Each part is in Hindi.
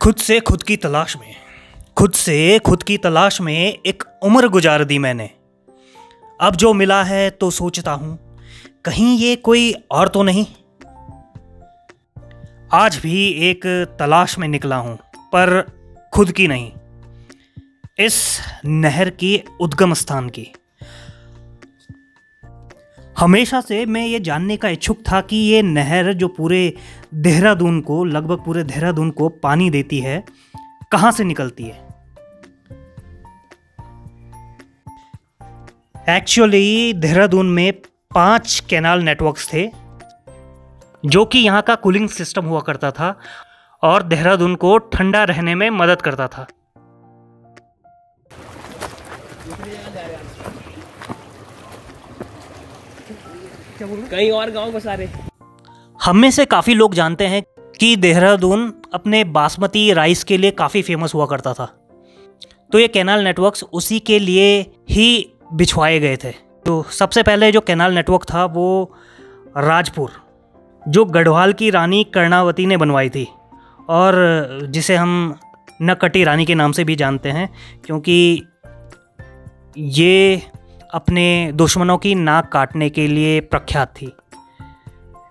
खुद से खुद की तलाश में खुद से खुद की तलाश में एक उम्र गुजार दी मैंने। अब जो मिला है तो सोचता हूँ कहीं ये कोई और तो नहीं। आज भी एक तलाश में निकला हूँ पर खुद की नहीं, इस नहर की उद्गम स्थान की। हमेशा से मैं ये जानने का इच्छुक था कि ये नहर जो लगभग पूरे देहरादून को पानी देती है, कहाँ से निकलती है। एक्चुअली देहरादून में 5 कैनाल नेटवर्क्स थे जो कि यहाँ का कूलिंग सिस्टम हुआ करता था और देहरादून को ठंडा रहने में मदद करता था। कहीं और गांव बसा रहे। हम में से काफ़ी लोग जानते हैं कि देहरादून अपने बासमती राइस के लिए काफ़ी फेमस हुआ करता था, तो ये कैनाल नेटवर्क्स उसी के लिए ही बिछवाए गए थे। तो सबसे पहले जो कैनाल नेटवर्क था वो राजपुर, जो गढ़वाल की रानी कर्णावती ने बनवाई थी और जिसे हम नकटी रानी के नाम से भी जानते हैं, क्योंकि ये अपने दुश्मनों की नाक काटने के लिए प्रख्यात थी।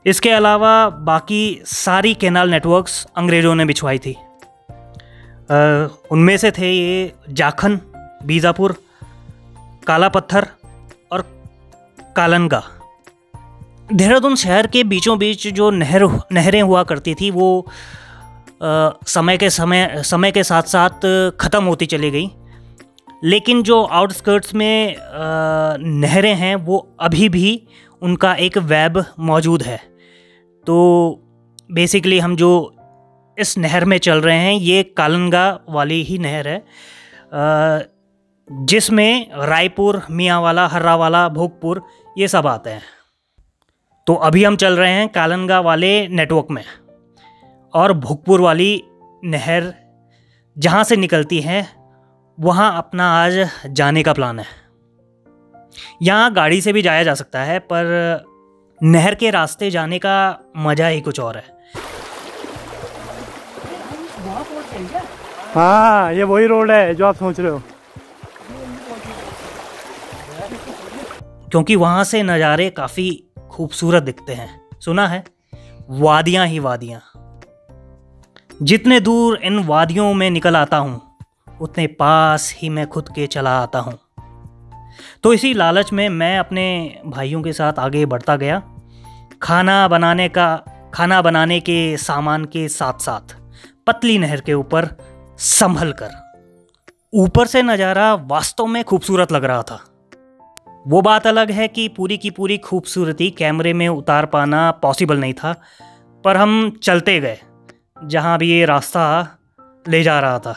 इसके अलावा बाकी सारी कैनाल नेटवर्क्स अंग्रेज़ों ने बिछवाई थी। उनमें से थे ये जाखन, बीजापुर, काला पत्थर और कालनगा। देहरादून शहर के बीचों बीच जो नहरें हुआ करती थी वो समय के साथ साथ ख़त्म होती चली गई, लेकिन जो आउटस्कर्ट्स में नहरें हैं वो अभी भी उनका एक वेब मौजूद है। तो बेसिकली हम जो इस नहर में चल रहे हैं ये कालनगा वाली ही नहर है, जिसमें रायपुर, मियांवाला, हर्रावाला, भोगपुर ये सब आते हैं। तो अभी हम चल रहे हैं कालनगा वाले नेटवर्क में, और भोगपुर वाली नहर जहाँ से निकलती है वहाँ अपना आज जाने का प्लान है। यहाँ गाड़ी से भी जाया जा सकता है, पर नहर के रास्ते जाने का मज़ा ही कुछ और है। हाँ, ये वही रोड है जो आप सोच रहे हो। क्योंकि वहाँ से नज़ारे काफ़ी खूबसूरत दिखते हैं। सुना है वादियाँ ही वादियाँ। जितने दूर इन वादियों में निकल आता हूँ उतने पास ही मैं खुद के चला आता हूँ। तो इसी लालच में मैं अपने भाइयों के साथ आगे बढ़ता गया, खाना बनाने के सामान के साथ साथ पतली नहर के ऊपर संभल कर। ऊपर से नज़ारा वास्तव में खूबसूरत लग रहा था। वो बात अलग है कि पूरी की पूरी खूबसूरती कैमरे में उतार पाना पॉसिबल नहीं था, पर हम चलते गए जहाँ भी ये रास्ता ले जा रहा था।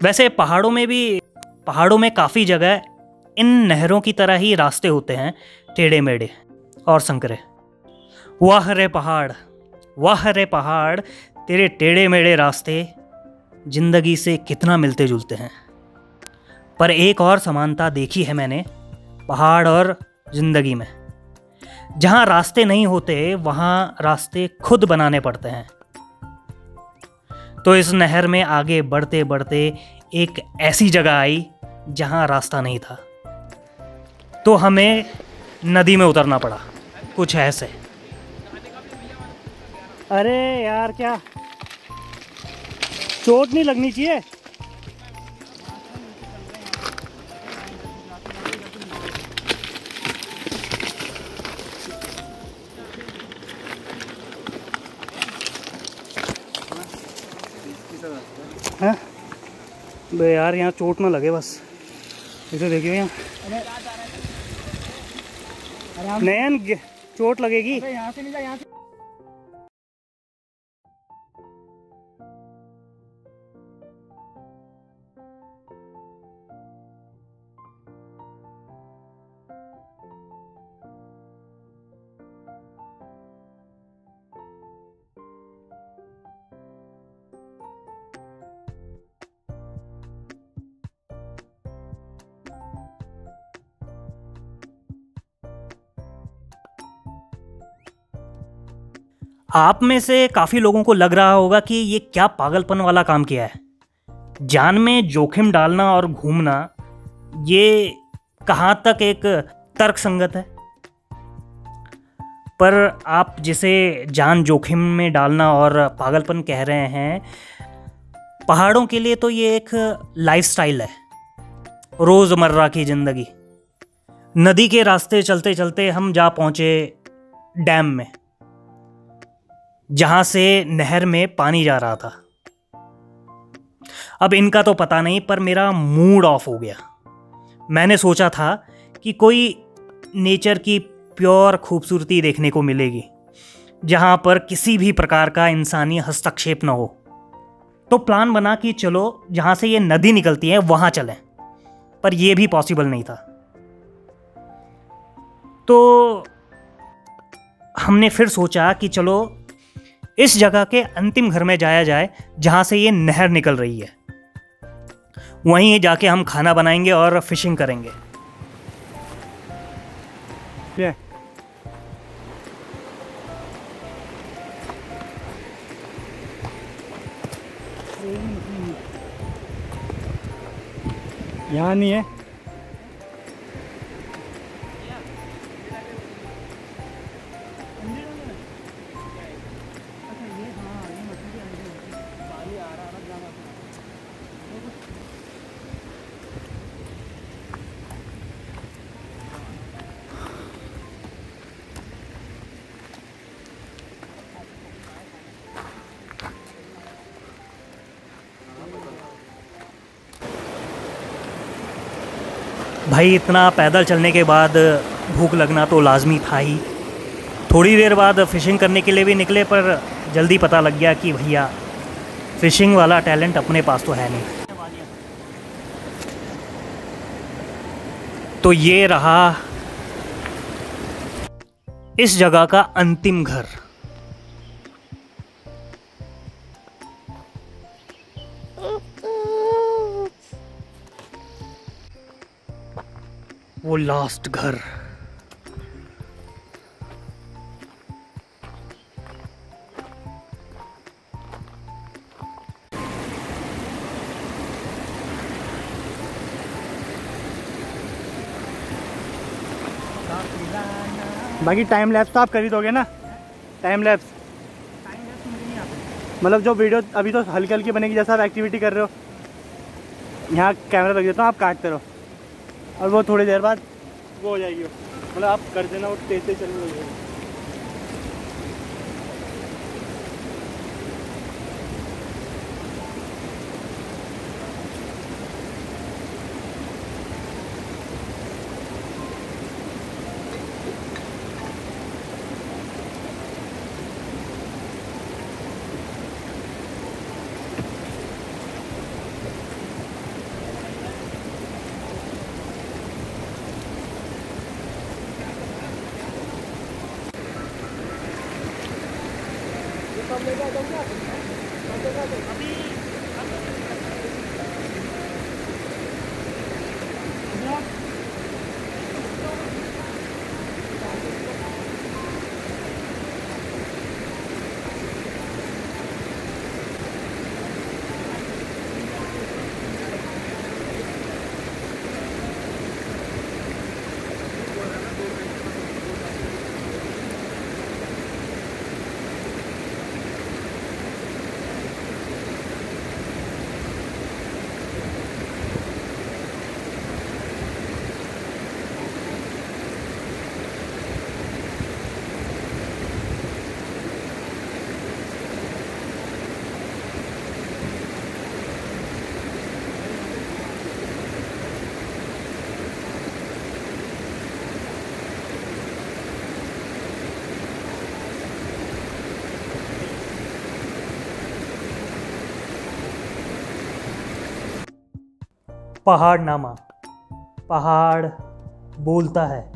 वैसे पहाड़ों में काफ़ी जगह इन नहरों की तरह ही रास्ते होते हैं, टेढ़े मेढ़े और संकरे। वाह रे पहाड़, तेरे टेढ़े मेढ़े रास्ते जिंदगी से कितना मिलते जुलते हैं। पर एक और समानता देखी है मैंने पहाड़ और जिंदगी में। जहाँ रास्ते नहीं होते वहाँ रास्ते खुद बनाने पड़ते हैं। तो इस नहर में आगे बढ़ते बढ़ते एक ऐसी जगह आई जहाँ रास्ता नहीं था, तो हमें नदी में उतरना पड़ा, कुछ ऐसे। अरे यार, क्या चोट नहीं लगनी चाहिए। हाँ बे यार, यहाँ चोट ना लगे बस। इसे देखियो यहाँ नयन, चोट लगेगी। यहाँ से नहीं जा, यहाँ से। आप में से काफ़ी लोगों को लग रहा होगा कि ये क्या पागलपन वाला काम किया है। जान में जोखिम डालना और घूमना, ये कहाँ तक एक तर्क संगत है। पर आप जिसे जान जोखिम में डालना और पागलपन कह रहे हैं, पहाड़ों के लिए तो ये एक लाइफस्टाइल है, रोज़मर्रा की ज़िंदगी। नदी के रास्ते चलते चलते हम जा पहुँचे डैम में, जहाँ से नहर में पानी जा रहा था। अब इनका तो पता नहीं, पर मेरा मूड ऑफ हो गया। मैंने सोचा था कि कोई नेचर की प्योर खूबसूरती देखने को मिलेगी, जहाँ पर किसी भी प्रकार का इंसानी हस्तक्षेप न हो। तो प्लान बना कि चलो जहाँ से ये नदी निकलती है वहाँ चलें, पर यह भी पॉसिबल नहीं था। तो हमने फिर सोचा कि चलो इस जगह के अंतिम घर में जाया जाए जहाँ से ये नहर निकल रही है। वहीं जाके हम खाना बनाएंगे और फिशिंग करेंगे। यहाँ नहीं है। भाई इतना पैदल चलने के बाद भूख लगना तो लाजमी था ही। थोड़ी देर बाद फ़िशिंग करने के लिए भी निकले, पर जल्दी पता लग गया कि भैया फ़िशिंग वाला टैलेंट अपने पास तो है नहीं। तो ये रहा इस जगह का अंतिम घर। वो लास्ट घर। बाकी टाइम लैप्स तो आप कर ही दोगे ना? टाइम लैप्स मतलब जो वीडियो अभी तो हल्की हल्की बनेगी, जैसा आप एक्टिविटी कर रहे हो। यहाँ कैमरा लग देता हूँ, आप काटते रहो और वो थोड़ी देर बाद वो हो जाएगी। मतलब आप कर देना, वो तेज तेज चलने लगेगा। पहाड़नामा। पहाड़ बोलता है।